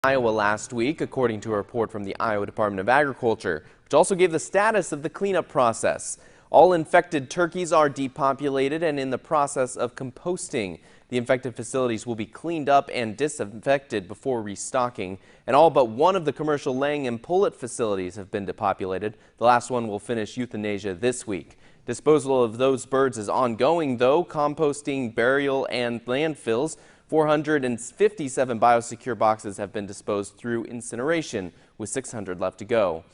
Iowa last week, according to a report from the Iowa Department of Agriculture, which also gave the status of the cleanup process. All infected turkeys are depopulated and in the process of composting. The infected facilities will be cleaned up and disinfected before restocking, and all but one of the commercial laying and pullet facilities have been depopulated. The last one will finish euthanasia this week. Disposal of those birds is ongoing, though. Composting, burial, and landfills. 457 biosecure boxes have been disposed through incineration, with 600 left to go.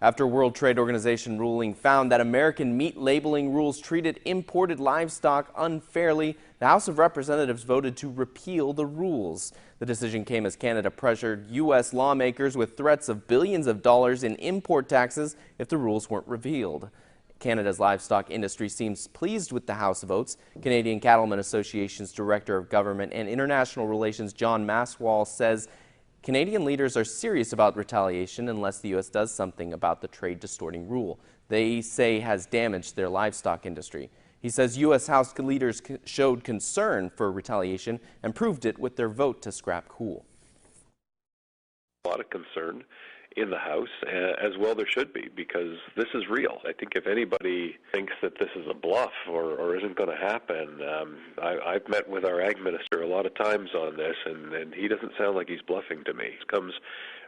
After World Trade Organization ruling found that American meat labeling rules treated imported livestock unfairly, the House of Representatives voted to repeal the rules. The decision came as Canada pressured U.S. lawmakers with threats of billions of dollars in import taxes if the rules weren't repealed. Canada's livestock industry seems pleased with the House votes. Canadian Cattlemen Association's Director of Government and International Relations, John Maswal, says Canadian leaders are serious about retaliation unless the U.S. does something about the trade distorting rule they say has damaged their livestock industry. He says U.S. House leaders showed concern for retaliation and proved it with their vote to scrap COOL. A lot of concern in the House, as well there should be, because this is real. I think if anybody thinks that this is a bluff or isn't going to happen, I've met with our ag minister a lot of times on this, and he doesn't sound like he's bluffing to me. It comes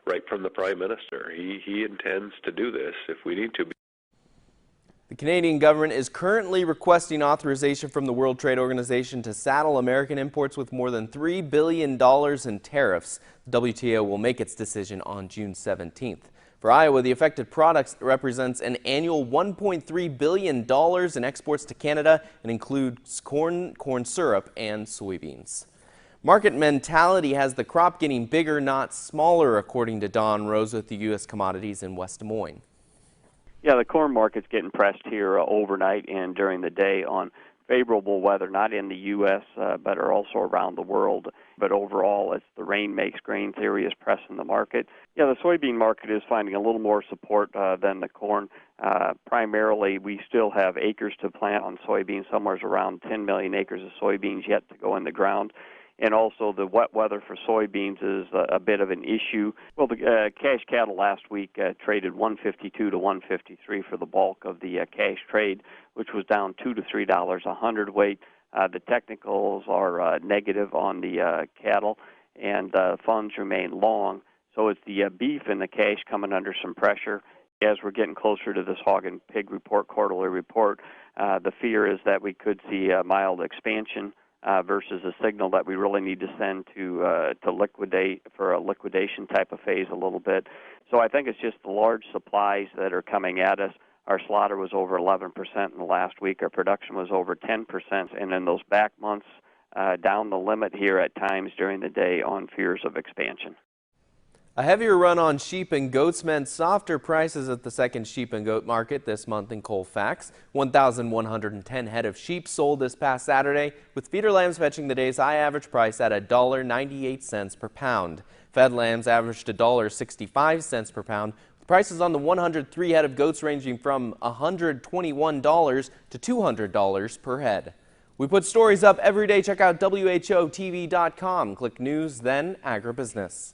right from the Prime Minister. He intends to do this if we need to. The Canadian government is currently requesting authorization from the World Trade Organization to saddle American imports with more than $3 billion in tariffs. The WTO will make its decision on June 17th. For Iowa, the affected products represents an annual $1.3 billion in exports to Canada and includes corn syrup, and soybeans. Market mentality has the crop getting bigger, not smaller, according to Don Rose with the U.S. Commodities in West Des Moines. Yeah, the corn market's getting pressed here overnight and during the day on favorable weather, not in the U.S., but are also around the world. But overall, it's the rain makes grain theory is pressing the market. Yeah, the soybean market is finding a little more support than the corn. Primarily, we still have acres to plant on soybeans, somewhere around 10 million acres of soybeans yet to go in the ground. And also the wet weather for soybeans is a bit of an issue. Well, the cash cattle last week traded 152 to 153 for the bulk of the cash trade, which was down $2 to $3 a hundredweight. The technicals are negative on the cattle, and funds remain long. So it's the beef and the cash coming under some pressure. As we're getting closer to this hog and pig report, quarterly report, the fear is that we could see a mild expansion versus a signal that we really need to send to liquidate for a liquidation type of phase a little bit. So I think it's just the large supplies that are coming at us. Our slaughter was over 11% in the last week. Our production was over 10%. And in those back months, down the limit here at times during the day on fears of expansion. A heavier run on sheep and goats meant softer prices at the second sheep and goat market this month in Colfax. 1,110 head of sheep sold this past Saturday, with feeder lambs fetching the day's high average price at $1.98 per pound. Fed lambs averaged $1.65 per pound, with prices on the 103 head of goats ranging from $121 to $200 per head. We put stories up every day. Check out WHOTV.com. Click News, then Agribusiness.